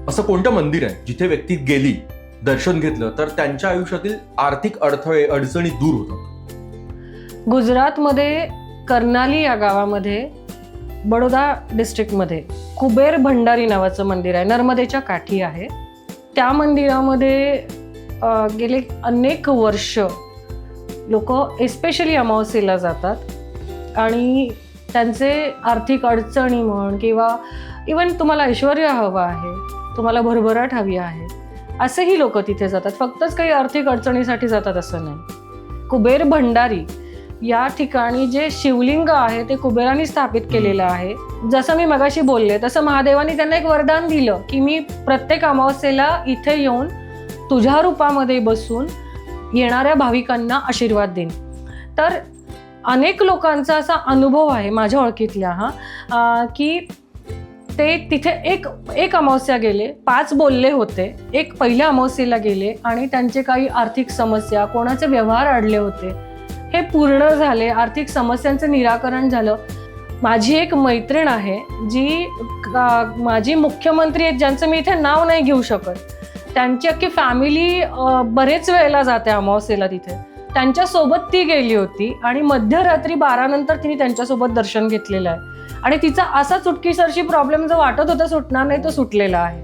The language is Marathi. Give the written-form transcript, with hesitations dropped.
असं कोणतं मंदिर आहे जिथे व्यक्ती गेली, दर्शन घेतलं तर त्यांच्या आयुष्यातील आर्थिक अडथळे अडचणी दूर होतात? गुजरातमध्ये कर्नाली या गावामध्ये बडोदा डिस्ट्रिक्टमध्ये कुबेर भंडारी नावाचं मंदिर आहे. नर्मदेच्या काठी आहे. त्या मंदिरामध्ये गेले अनेक वर्ष लोक एस्पेशली अमावस्येला जातात आणि त्यांचे आर्थिक अडचणी म्हण किंवा इवन तुम्हाला ऐश्वर्य हवं आहे, तुम्हाला भरभराट हवी आहे, असेही लोक तिथे जातात. फक्तच काही आर्थिक अडचणीसाठी जातात असं नाही. कुबेर भंडारी या ठिकाणी जे शिवलिंग आहे ते कुबेरांनी स्थापित केलेलं आहे. जसं मी मगाशी बोलले तसं महादेवानी त्यांना एक वरदान दिलं की मी प्रत्येक अमावस्येला इथे येऊन तुझ्या रूपामध्ये बसून येणाऱ्या भाविकांना आशीर्वाद देईन. तर अनेक लोकांचा असा अनुभव आहे माझ्या ओळखीतल्या की ते तिथे एक अमावस्या गेले, 5 बोलले होते, एक पहिल्या अमावस्येला गेले आणि त्यांचे काही आर्थिक समस्या, कोणाचे व्यवहार अडले होते, हे पूर्ण झाले. आर्थिक समस्यांचं निराकरण झालं. माझी एक मैत्रीण आहे जी माझी मुख्यमंत्री आहेत, ज्यांचं मी इथे नाव नाही घेऊ शकत. त्यांची अख्खी फॅमिली बरेच वेळेला जाते अमावस्येला तिथे. त्यांच्यासोबत ती गेली होती आणि मध्यरात्री 12 नंतर तिने त्यांच्यासोबत दर्शन घेतलेलं आहे आणि तिचा असा चुटकीसरशी प्रॉब्लेम जो वाटत होता सुटणार नाही तो सुटलेला आहे.